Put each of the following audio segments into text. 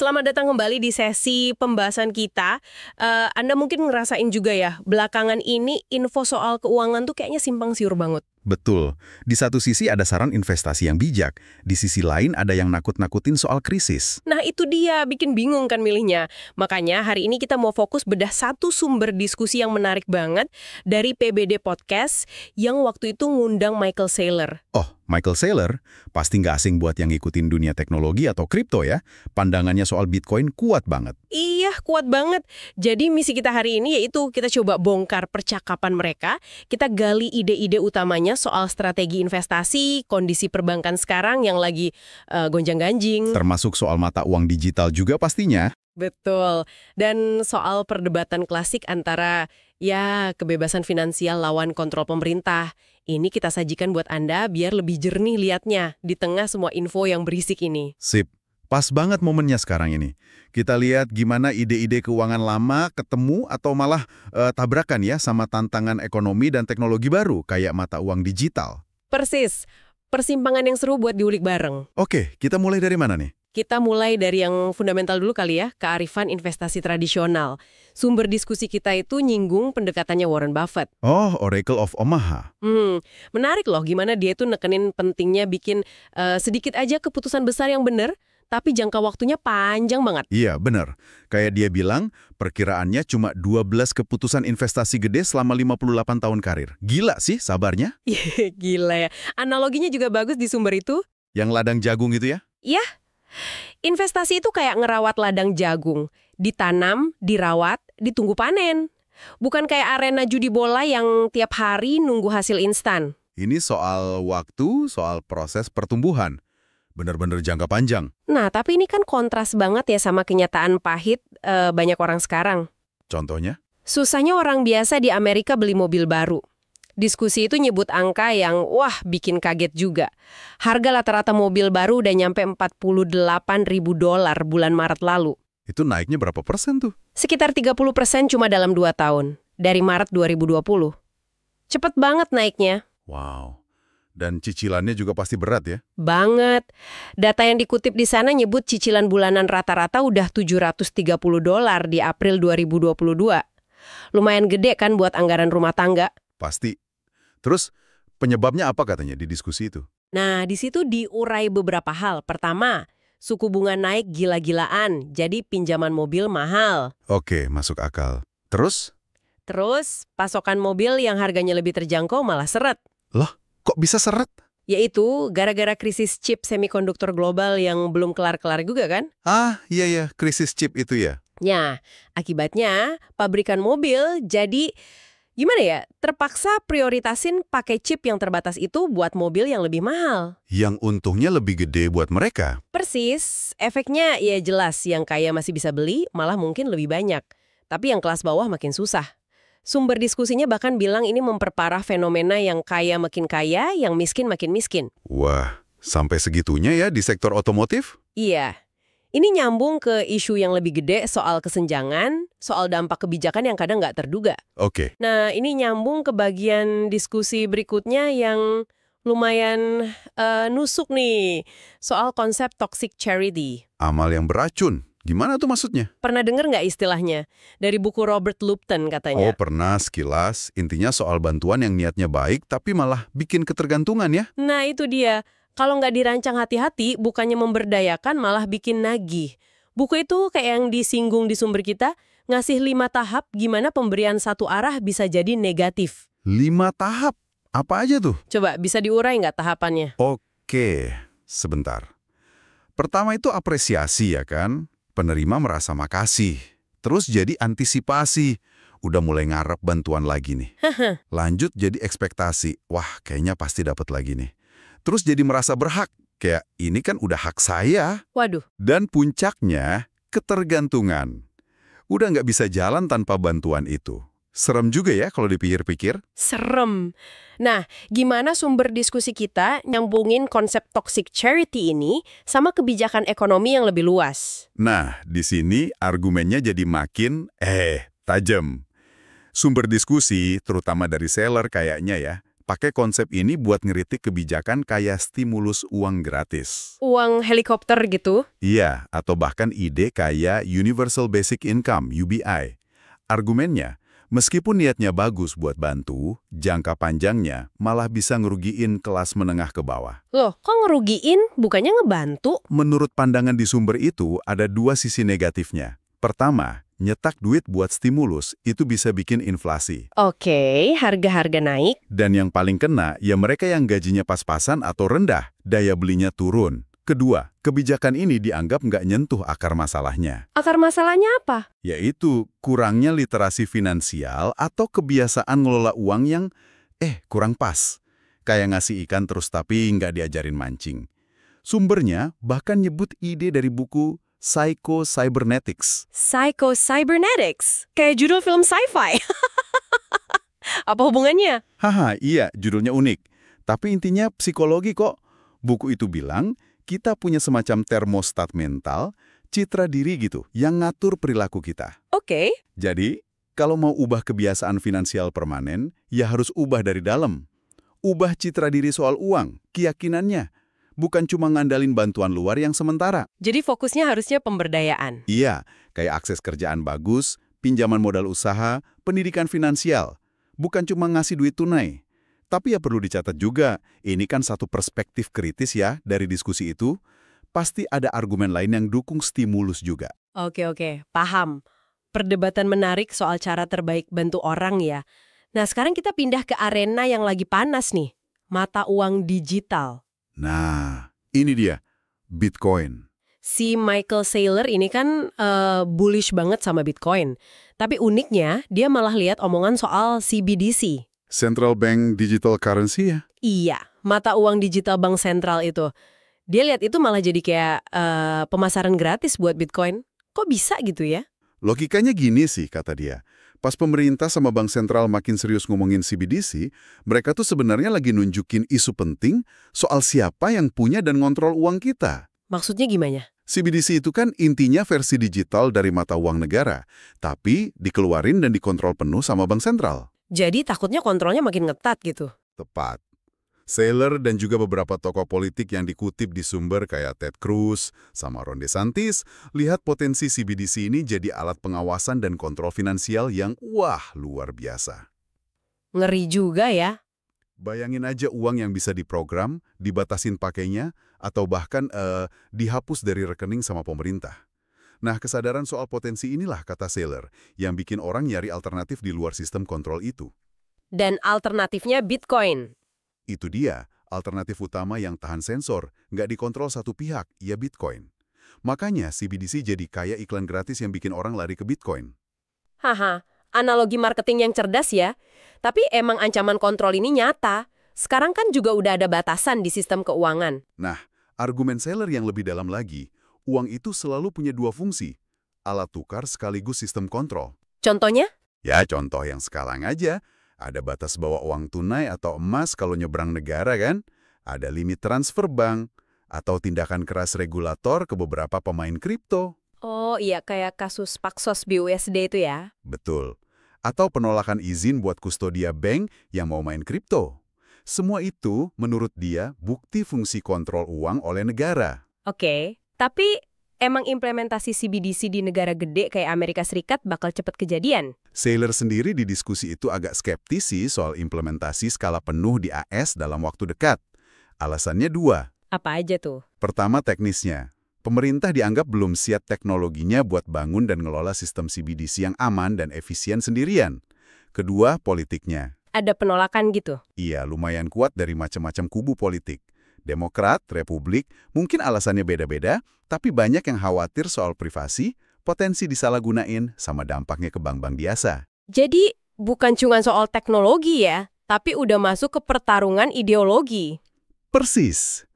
Selamat datang kembali di sesi pembahasan kita. Anda mungkin ngerasain juga ya, belakangan ini info soal keuangan tuh kayaknya simpang siur banget. Betul. Di satu sisi ada saran investasi yang bijak, di sisi lain ada yang nakut-nakutin soal krisis. Nah itu dia, bikin bingung kan milihnya. Makanya hari ini kita mau fokus bedah satu sumber diskusi yang menarik banget dari PBD Podcast yang waktu itu ngundang Michael Saylor. Oh, Michael Saylor pasti nggak asing buat yang ngikutin dunia teknologi atau kripto ya. Pandangannya soal Bitcoin kuat banget. Iya, kuat banget. Jadi misi kita hari ini yaitu kita coba bongkar percakapan mereka, kita gali ide-ide utamanya soal strategi investasi, kondisi perbankan sekarang yang lagi gonjang-ganjing. Termasuk soal mata uang digital juga pastinya. Betul. Dan soal perdebatan klasik antara kebebasan finansial lawan kontrol pemerintah. Ini kita sajikan buat Anda biar lebih jernih liatnya di tengah semua info yang berisik ini. Sip. Pas banget momennya sekarang ini. Kita lihat gimana ide-ide keuangan lama ketemu atau malah tabrakan ya sama tantangan ekonomi dan teknologi baru kayak mata uang digital. Persis. Persimpangan yang seru buat diulik bareng. Oke, kita mulai dari mana nih? Kita mulai dari yang fundamental dulu kali ya, kearifan investasi tradisional. Sumber diskusi kita itu nyinggung pendekatannya Warren Buffett. Oh, Oracle of Omaha. Menarik loh gimana dia tuh nekenin pentingnya bikin sedikit aja keputusan besar yang benar, tapi jangka waktunya panjang banget. Iya, benar. Kayak dia bilang, perkiraannya cuma 12 keputusan investasi gede selama 58 tahun karir. Gila sih sabarnya. Gila ya. Analoginya juga bagus di sumber itu. Yang ladang jagung itu ya? Iya. Investasi itu kayak ngerawat ladang jagung. Ditanam, dirawat, ditunggu panen. Bukan kayak arena judi bola yang tiap hari nunggu hasil instan. Ini soal waktu, soal proses pertumbuhan. Benar-benar jangka panjang. Nah, tapi ini kan kontras banget ya sama kenyataan pahit banyak orang sekarang. Contohnya? Susahnya orang biasa di Amerika beli mobil baru. Diskusi itu nyebut angka yang, bikin kaget juga. Harga rata-rata mobil baru udah nyampe $48.000 bulan Maret lalu. Itu naiknya berapa persen tuh? Sekitar 30% cuma dalam 2 tahun, dari Maret 2020. Cepet banget naiknya. Wow. Dan cicilannya juga pasti berat ya? Banget. Data yang dikutip di sana nyebut cicilan bulanan rata-rata udah $730 di April 2022. Lumayan gede kan buat anggaran rumah tangga? Pasti. Terus, penyebabnya apa katanya di diskusi itu? Nah, di situ diurai beberapa hal. Pertama, suku bunga naik gila-gilaan, jadi pinjaman mobil mahal. Oke, masuk akal. Terus? Terus, pasokan mobil yang harganya lebih terjangkau malah seret. Loh, kok bisa seret? Yaitu gara-gara krisis chip semikonduktor global yang belum kelar-kelar juga kan? Iya, krisis chip itu ya? Ya, akibatnya pabrikan mobil jadi gimana ya, terpaksa prioritasin pakai chip yang terbatas itu buat mobil yang lebih mahal. Yang untungnya lebih gede buat mereka. Persis, efeknya ya jelas yang kaya masih bisa beli, malah mungkin lebih banyak. Tapi yang kelas bawah makin susah. Sumber diskusinya bahkan bilang ini memperparah fenomena yang kaya makin kaya, yang miskin makin miskin. Wah, sampai segitunya ya di sektor otomotif? Iya. Ini nyambung ke isu yang lebih gede soal kesenjangan, soal dampak kebijakan yang kadang nggak terduga. Oke. Nah, ini nyambung ke bagian diskusi berikutnya yang lumayan nusuk nih, soal konsep toxic charity. Amal yang beracun. Gimana tuh maksudnya? Pernah dengar nggak istilahnya? Dari buku Robert Lupton katanya. Oh, pernah sekilas. Intinya soal bantuan yang niatnya baik, tapi malah bikin ketergantungan ya? Nah, itu dia. Kalau nggak dirancang hati-hati, bukannya memberdayakan malah bikin nagih. Buku itu kayak yang disinggung di sumber kita, ngasih 5 tahap gimana pemberian satu arah bisa jadi negatif. 5 tahap? Apa aja tuh? Coba, bisa diurai nggak tahapannya? Oke, sebentar. Pertama itu apresiasi ya kan? Penerima merasa makasih. Terus jadi antisipasi. Udah mulai ngarep bantuan lagi nih. Lanjut jadi ekspektasi. Wah, kayaknya pasti dapat lagi nih. Terus jadi merasa berhak. Kayak ini kan udah hak saya. Waduh. Dan puncaknya, ketergantungan. Udah nggak bisa jalan tanpa bantuan itu. Serem juga ya kalau dipikir-pikir. Serem. Nah, gimana sumber diskusi kita nyambungin konsep toxic charity ini sama kebijakan ekonomi yang lebih luas? Nah, di sini argumennya jadi makin, tajam. Sumber diskusi, terutama dari seller kayaknya ya, pakai konsep ini buat ngeritik kebijakan kayak stimulus uang gratis. Uang helikopter gitu? Iya, atau bahkan ide kayak Universal Basic Income, UBI. Argumennya, meskipun niatnya bagus buat bantu, jangka panjangnya malah bisa ngerugiin kelas menengah ke bawah. Loh, kok ngerugiin? Bukannya ngebantu? Menurut pandangan di sumber itu, ada dua sisi negatifnya. Pertama, nyetak duit buat stimulus itu bisa bikin inflasi. Oke, harga-harga naik. Dan yang paling kena, ya mereka yang gajinya pas-pasan atau rendah, daya belinya turun. Kedua, kebijakan ini dianggap nggak nyentuh akar masalahnya, Akar masalahnya apa? yaitu kurangnya literasi finansial atau kebiasaan ngelola uang yang, kurang pas. Kayak ngasih ikan terus tapi nggak diajarin mancing. Sumbernya bahkan nyebut ide dari buku Psycho-Cybernetics. Psycho-Cybernetics. Kayak judul film sci-fi. Apa hubungannya? Haha, iya, judulnya unik. Tapi intinya psikologi kok. Buku itu bilang, kita punya semacam termostat mental, citra diri gitu, yang ngatur perilaku kita. Oke. Jadi, kalau mau ubah kebiasaan finansial permanen, ya harus ubah dari dalam. Ubah citra diri soal uang, keyakinannya. Bukan cuma ngandalin bantuan luar yang sementara. Jadi fokusnya harusnya pemberdayaan. Iya, kayak akses kerjaan bagus, pinjaman modal usaha, pendidikan finansial. Bukan cuma ngasih duit tunai. Tapi ya perlu dicatat juga, ini kan satu perspektif kritis ya dari diskusi itu. Pasti ada argumen lain yang dukung stimulus juga. Oke, paham. Perdebatan menarik soal cara terbaik bantu orang ya. Nah, sekarang kita pindah ke arena yang lagi panas nih. Mata uang digital. Nah, ini dia, Bitcoin. Si Michael Saylor ini kan bullish banget sama Bitcoin. Tapi uniknya, dia malah lihat omongan soal CBDC. Central Bank Digital Currency ya? Iya, mata uang digital bank sentral itu. Dia lihat itu malah jadi kayak pemasaran gratis buat Bitcoin. Kok bisa gitu ya? Logikanya gini sih, kata dia. Pas pemerintah sama bank sentral makin serius ngomongin CBDC, mereka tuh sebenarnya lagi nunjukin isu penting soal siapa yang punya dan ngontrol uang kita. Maksudnya gimana? CBDC itu kan intinya versi digital dari mata uang negara, tapi dikeluarin dan dikontrol penuh sama bank sentral. Jadi takutnya kontrolnya makin ngetat gitu. Tepat. Saylor dan juga beberapa tokoh politik yang dikutip di sumber kayak Ted Cruz sama Ron DeSantis lihat potensi CBDC ini jadi alat pengawasan dan kontrol finansial yang luar biasa. Ngeri juga ya. Bayangin aja uang yang bisa diprogram, dibatasin pakainya, atau bahkan dihapus dari rekening sama pemerintah. Nah, kesadaran soal potensi inilah, kata Saylor, yang bikin orang nyari alternatif di luar sistem kontrol itu. Dan alternatifnya Bitcoin. Itu dia, alternatif utama yang tahan sensor, nggak dikontrol satu pihak, ya Bitcoin. Makanya CBDC jadi kayak iklan gratis yang bikin orang lari ke Bitcoin. Haha, analogi marketing yang cerdas ya. Tapi emang ancaman kontrol ini nyata. Sekarang kan juga udah ada batasan di sistem keuangan. Nah, argumen Saylor yang lebih dalam lagi, uang itu selalu punya dua fungsi, alat tukar sekaligus sistem kontrol. Contohnya? Ya, contoh yang sekarang aja. Ada batas bawa uang tunai atau emas kalau nyebrang negara kan? Ada limit transfer bank, atau tindakan keras regulator ke beberapa pemain kripto. Oh iya, kayak kasus Paxos BUSD itu ya? Betul. Atau penolakan izin buat kustodia bank yang mau main kripto. Semua itu, menurut dia, bukti fungsi kontrol uang oleh negara. Oke, tapi emang implementasi CBDC di negara gede kayak Amerika Serikat bakal cepat kejadian? Saylor sendiri di diskusi itu agak skeptis sih soal implementasi skala penuh di AS dalam waktu dekat. Alasannya dua. Apa aja tuh? Pertama, teknisnya. Pemerintah dianggap belum siap teknologinya buat bangun dan ngelola sistem CBDC yang aman dan efisien sendirian. Kedua, politiknya. Ada penolakan gitu? Iya, lumayan kuat dari macam-macam kubu politik. Demokrat, Republik, mungkin alasannya beda-beda, tapi banyak yang khawatir soal privasi, potensi disalahgunain, sama dampaknya ke bank-bank biasa. Jadi, bukan cuma soal teknologi ya, tapi udah masuk ke pertarungan ideologi. Persis.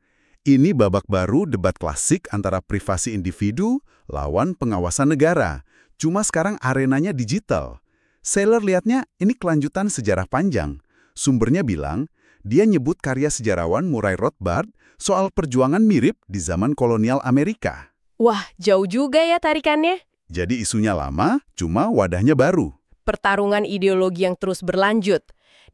Ini babak baru debat klasik antara privasi individu lawan pengawasan negara. Cuma sekarang arenanya digital. Saylor lihatnya ini kelanjutan sejarah panjang. Sumbernya bilang, dia nyebut karya sejarawan Murray Rothbard soal perjuangan mirip di zaman kolonial Amerika. Wah, jauh juga ya tarikannya. Jadi isunya lama, cuma wadahnya baru. Pertarungan ideologi yang terus berlanjut.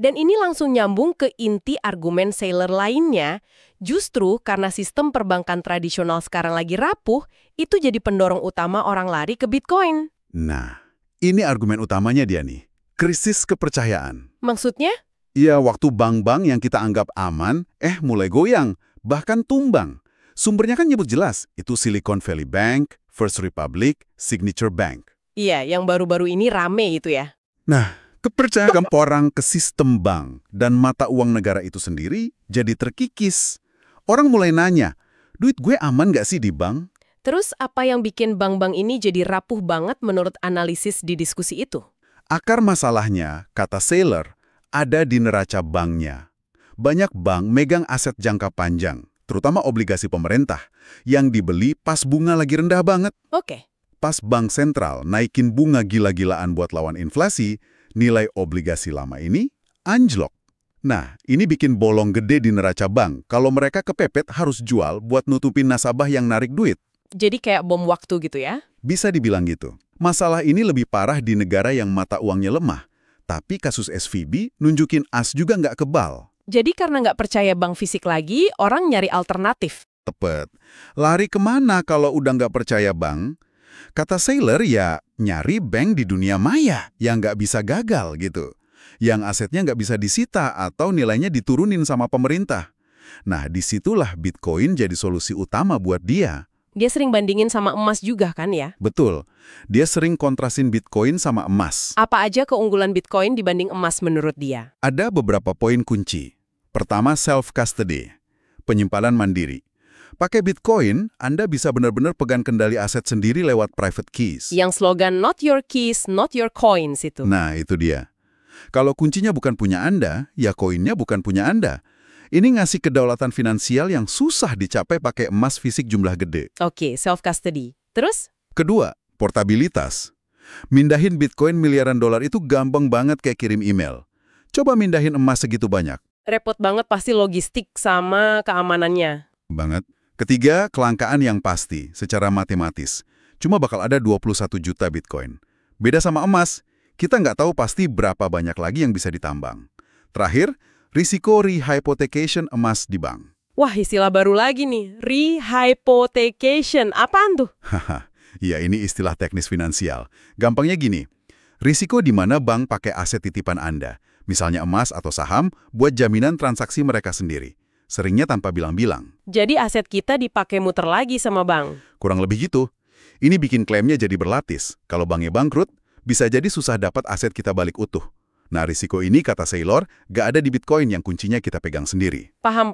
Dan ini langsung nyambung ke inti argumen Saylor lainnya, justru karena sistem perbankan tradisional sekarang lagi rapuh, itu jadi pendorong utama orang lari ke Bitcoin. Nah, ini argumen utamanya dia nih. Krisis kepercayaan. Maksudnya? Ya, waktu bank-bank yang kita anggap aman, mulai goyang, bahkan tumbang. Sumbernya kan nyebut jelas, itu Silicon Valley Bank, First Republic, Signature Bank. Iya, yang baru-baru ini rame itu ya. Nah, kepercayaan orang ke sistem bank dan mata uang negara itu sendiri jadi terkikis. Orang mulai nanya, duit gue aman nggak sih di bank? Terus apa yang bikin bank-bank ini jadi rapuh banget menurut analisis di diskusi itu? Akar masalahnya, kata Saylor, ada di neraca banknya. Banyak bank megang aset jangka panjang, terutama obligasi pemerintah, yang dibeli pas bunga lagi rendah banget. Oke. Pas bank sentral naikin bunga gila-gilaan buat lawan inflasi, nilai obligasi lama ini anjlok. Nah, ini bikin bolong gede di neraca bank kalau mereka kepepet harus jual buat nutupin nasabah yang narik duit. Jadi kayak bom waktu gitu ya? Bisa dibilang gitu. Masalah ini lebih parah di negara yang mata uangnya lemah. Tapi kasus SVB nunjukin as juga nggak kebal. Jadi karena nggak percaya bank fisik lagi, orang nyari alternatif. Tepet. Lari kemana kalau udah nggak percaya bank? Kata Saylor ya nyari bank di dunia maya yang nggak bisa gagal gitu. Yang asetnya nggak bisa disita atau nilainya diturunin sama pemerintah. Nah, disitulah Bitcoin jadi solusi utama buat dia. Dia sering bandingin sama emas juga kan ya? Betul. Dia sering kontrasin Bitcoin sama emas. Apa aja keunggulan Bitcoin dibanding emas menurut dia? Ada beberapa poin kunci. Pertama, self-custody, penyimpanan mandiri. Pakai Bitcoin, Anda bisa benar-benar pegang kendali aset sendiri lewat private keys. Yang slogan not your keys, not your coins itu. Nah, itu dia. Kalau kuncinya bukan punya Anda, ya koinnya bukan punya Anda. Ini ngasih kedaulatan finansial yang susah dicapai pakai emas fisik jumlah gede. Oke, self-custody. Terus? Kedua, portabilitas. Mindahin Bitcoin miliaran dolar itu gampang banget kayak kirim email. Coba mindahin emas segitu banyak. Repot banget pasti logistik sama keamanannya. Banget. Ketiga, kelangkaan yang pasti secara matematis. Cuma bakal ada 21 juta Bitcoin. Beda sama emas, kita nggak tahu pasti berapa banyak lagi yang bisa ditambang. Terakhir, risiko rehypothecation emas di bank. Wah, istilah baru lagi nih, rehypothecation. Apaan tuh? Haha, ya ini istilah teknis finansial. Gampangnya gini, risiko di mana bank pakai aset titipan Anda, misalnya emas atau saham, buat jaminan transaksi mereka sendiri. Seringnya tanpa bilang-bilang. Jadi aset kita dipakai muter lagi sama bank? Kurang lebih gitu. Ini bikin klaimnya jadi berlapis. Kalau banknya bangkrut, bisa jadi susah dapat aset kita balik utuh. Nah, risiko ini, kata Saylor, gak ada di Bitcoin yang kuncinya kita pegang sendiri. Paham.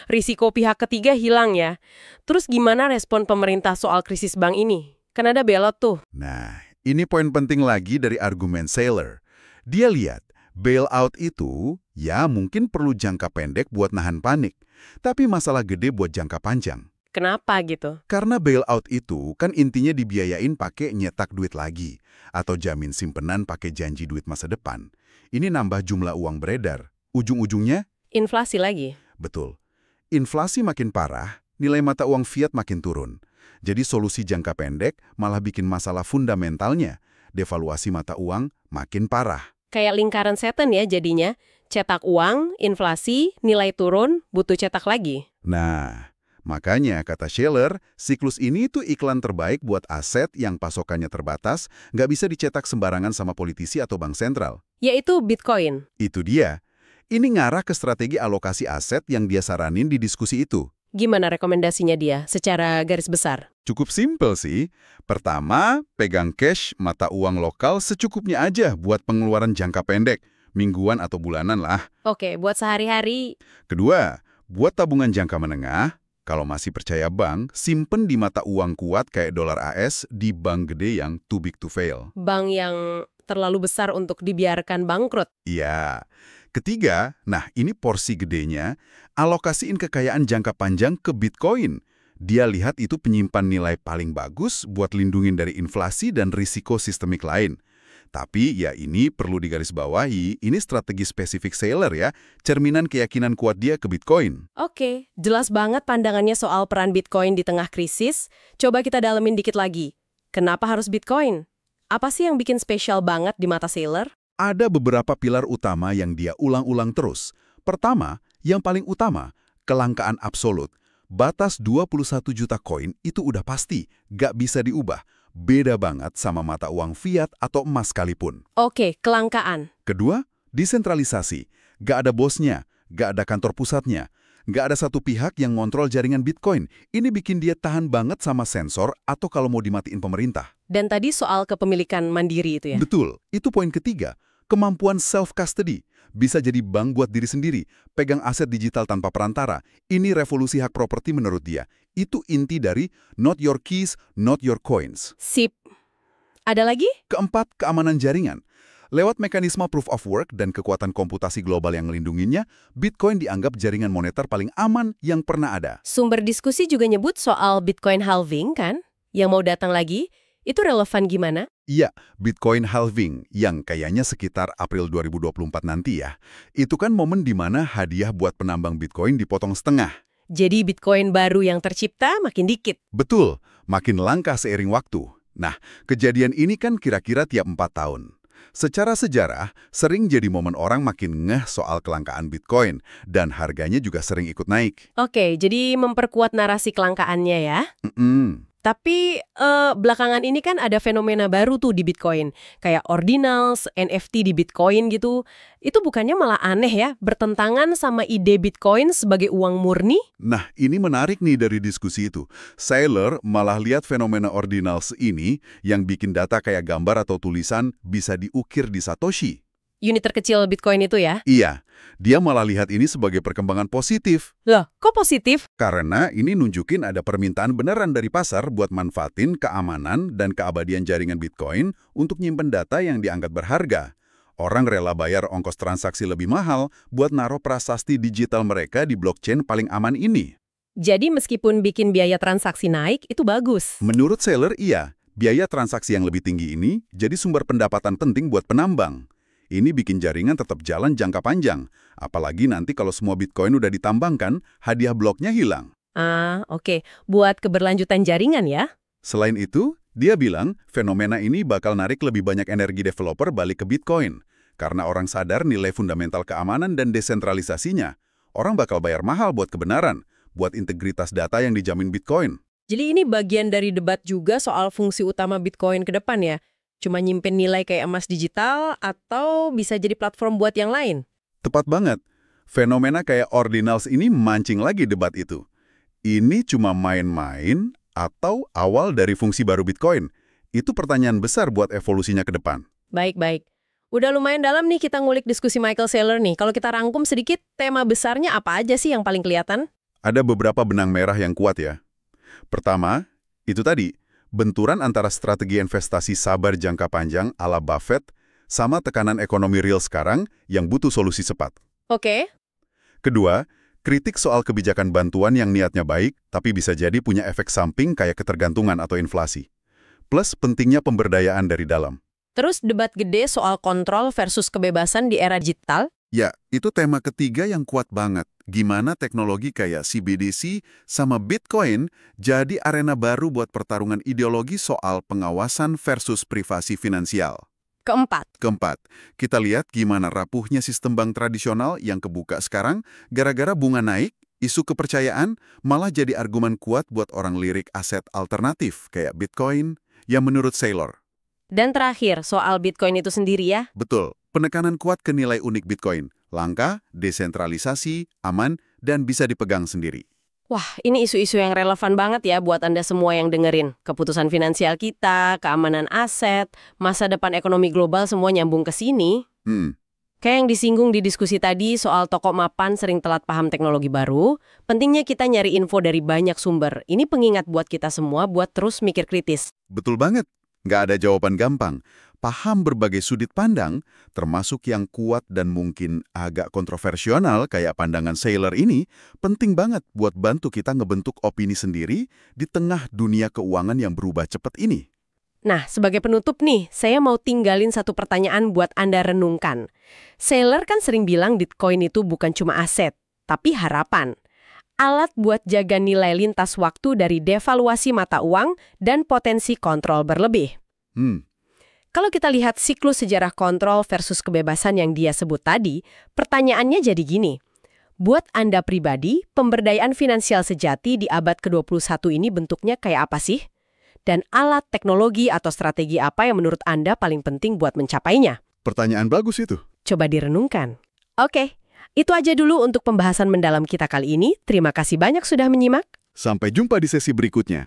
Risiko pihak ketiga hilang ya. Terus gimana respon pemerintah soal krisis bank ini? Kan ada belot tuh. Nah, ini poin penting lagi dari argumen Saylor. Dia lihat, bailout itu, ya mungkin perlu jangka pendek buat nahan panik, tapi masalah gede buat jangka panjang. Kenapa gitu? Karena bailout itu kan intinya dibiayain pakai nyetak duit lagi, atau jamin simpenan pakai janji duit masa depan. Ini nambah jumlah uang beredar. Ujung-ujungnya? Inflasi lagi? Betul. Inflasi makin parah, nilai mata uang fiat makin turun. Jadi solusi jangka pendek malah bikin masalah fundamentalnya. Devaluasi mata uang makin parah. Kayak lingkaran setan ya jadinya. Cetak uang, inflasi, nilai turun, butuh cetak lagi. Nah, makanya kata Saylor, siklus ini tuh iklan terbaik buat aset yang pasokannya terbatas, nggak bisa dicetak sembarangan sama politisi atau bank sentral. Yaitu Bitcoin. Itu dia. Ini ngarah ke strategi alokasi aset yang dia saranin di diskusi itu. Gimana rekomendasinya dia secara garis besar? Cukup simpel sih. Pertama, pegang cash mata uang lokal secukupnya aja buat pengeluaran jangka pendek, mingguan atau bulanan lah. Oke, buat sehari-hari. Kedua, buat tabungan jangka menengah, kalau masih percaya bank, simpen di mata uang kuat kayak dolar AS di bank gede yang too big to fail. Bank yang terlalu besar untuk dibiarkan bangkrut. Iya. Ketiga, nah ini porsi gedenya, alokasiin kekayaan jangka panjang ke Bitcoin. Dia lihat itu penyimpan nilai paling bagus buat lindungin dari inflasi dan risiko sistemik lain. Tapi ya ini perlu digarisbawahi, ini strategi spesifik Saylor ya, cerminan keyakinan kuat dia ke Bitcoin. Oke, jelas banget pandangannya soal peran Bitcoin di tengah krisis. Coba kita dalemin dikit lagi. Kenapa harus Bitcoin? Apa sih yang bikin spesial banget di mata Saylor? Ada beberapa pilar utama yang dia ulang-ulang terus. Pertama, yang paling utama, kelangkaan absolut. Batas 21 juta koin itu udah pasti, gak bisa diubah. Beda banget sama mata uang fiat atau emas sekalipun. Oke, kelangkaan. Kedua, desentralisasi. Gak ada bosnya, gak ada kantor pusatnya. Gak ada satu pihak yang ngontrol jaringan Bitcoin. Ini bikin dia tahan banget sama sensor atau kalau mau dimatiin pemerintah. Dan tadi soal kepemilikan mandiri itu ya? Betul, itu poin ketiga. Kemampuan self-custody. Bisa jadi bank buat diri sendiri, pegang aset digital tanpa perantara. Ini revolusi hak properti menurut dia. Itu inti dari not your keys, not your coins. Sip. Ada lagi? Keempat, keamanan jaringan. Lewat mekanisme proof of work dan kekuatan komputasi global yang melindunginya, Bitcoin dianggap jaringan moneter paling aman yang pernah ada. Sumber diskusi juga nyebut soal Bitcoin halving kan? Yang mau datang lagi, itu relevan gimana? Iya, Bitcoin halving yang kayaknya sekitar April 2024 nanti ya. Itu kan momen di mana hadiah buat penambang Bitcoin dipotong setengah. Jadi Bitcoin baru yang tercipta makin dikit. Betul, makin langka seiring waktu. Nah, kejadian ini kan kira-kira tiap 4 tahun. Secara sejarah, sering jadi momen orang makin ngeh soal kelangkaan Bitcoin, dan harganya juga sering ikut naik. Oke, jadi memperkuat narasi kelangkaannya ya. Tapi belakangan ini kan ada fenomena baru tuh di Bitcoin. Kayak ordinals, NFT di Bitcoin gitu. Itu bukannya malah aneh ya, bertentangan sama ide Bitcoin sebagai uang murni? Nah, ini menarik nih dari diskusi itu. Saylor malah lihat fenomena ordinals ini yang bikin data kayak gambar atau tulisan bisa diukir di Satoshi. Unit terkecil Bitcoin itu ya? Iya, dia malah lihat ini sebagai perkembangan positif. Loh, kok positif? Karena ini nunjukin ada permintaan beneran dari pasar buat manfaatin keamanan dan keabadian jaringan Bitcoin untuk nyimpen data yang dianggap berharga. Orang rela bayar ongkos transaksi lebih mahal buat naruh prasasti digital mereka di blockchain paling aman ini. Jadi meskipun bikin biaya transaksi naik, itu bagus. Menurut Saylor, iya. Biaya transaksi yang lebih tinggi ini jadi sumber pendapatan penting buat penambang. Ini bikin jaringan tetap jalan jangka panjang. Apalagi nanti kalau semua Bitcoin udah ditambangkan, hadiah bloknya hilang. Oke. Buat keberlanjutan jaringan ya? Selain itu, dia bilang fenomena ini bakal narik lebih banyak energi developer balik ke Bitcoin. Karena orang sadar nilai fundamental keamanan dan desentralisasinya. Orang bakal bayar mahal buat kebenaran, buat integritas data yang dijamin Bitcoin. Jadi ini bagian dari debat juga soal fungsi utama Bitcoin ke depan ya? Cuma nyimpen nilai kayak emas digital atau bisa jadi platform buat yang lain? Tepat banget. Fenomena kayak ordinals ini mancing lagi debat itu. Ini cuma main-main atau awal dari fungsi baru Bitcoin? Itu pertanyaan besar buat evolusinya ke depan. Baik-baik. Udah lumayan dalam nih kita ngulik diskusi Michael Saylor nih. Kalau kita rangkum sedikit, tema besarnya apa aja sih yang paling kelihatan? Ada beberapa benang merah yang kuat ya. Pertama, itu tadi, benturan antara strategi investasi sabar jangka panjang ala Buffett sama tekanan ekonomi real sekarang yang butuh solusi cepat. Oke. Kedua, kritik soal kebijakan bantuan yang niatnya baik tapi bisa jadi punya efek samping kayak ketergantungan atau inflasi. Plus pentingnya pemberdayaan dari dalam. Terus debat gede soal kontrol versus kebebasan di era digital? Ya, itu tema ketiga yang kuat banget. Gimana teknologi kayak CBDC sama Bitcoin jadi arena baru buat pertarungan ideologi soal pengawasan versus privasi finansial. Keempat, kita lihat gimana rapuhnya sistem bank tradisional yang kebuka sekarang gara-gara bunga naik, isu kepercayaan malah jadi argumen kuat buat orang lirik aset alternatif kayak Bitcoin yang menurut Saylor. Dan terakhir, soal Bitcoin itu sendiri ya? Betul, penekanan kuat ke nilai unik Bitcoin. Langka, desentralisasi, aman, dan bisa dipegang sendiri. Wah, ini isu-isu yang relevan banget ya buat Anda semua yang dengerin. Keputusan finansial kita, keamanan aset, masa depan ekonomi global semua nyambung ke sini. Kayak yang disinggung di diskusi tadi soal toko mapan sering telat paham teknologi baru, pentingnya kita nyari info dari banyak sumber. Ini pengingat buat kita semua buat terus mikir kritis. Betul banget. Nggak ada jawaban gampang. Paham berbagai sudut pandang, termasuk yang kuat dan mungkin agak kontroversial kayak pandangan Saylor ini, penting banget buat bantu kita ngebentuk opini sendiri di tengah dunia keuangan yang berubah cepat ini. Nah, sebagai penutup nih, saya mau tinggalin satu pertanyaan buat Anda renungkan. Saylor kan sering bilang Bitcoin itu bukan cuma aset, tapi harapan. Alat buat jaga nilai lintas waktu dari devaluasi mata uang dan potensi kontrol berlebih. Kalau kita lihat siklus sejarah kontrol versus kebebasan yang dia sebut tadi, pertanyaannya jadi gini. Buat Anda pribadi, pemberdayaan finansial sejati di abad ke-21 ini bentuknya kayak apa sih? Dan alat, teknologi, atau strategi apa yang menurut Anda paling penting buat mencapainya? Pertanyaan bagus itu. Coba direnungkan. Oke, itu aja dulu untuk pembahasan mendalam kita kali ini. Terima kasih banyak sudah menyimak. Sampai jumpa di sesi berikutnya.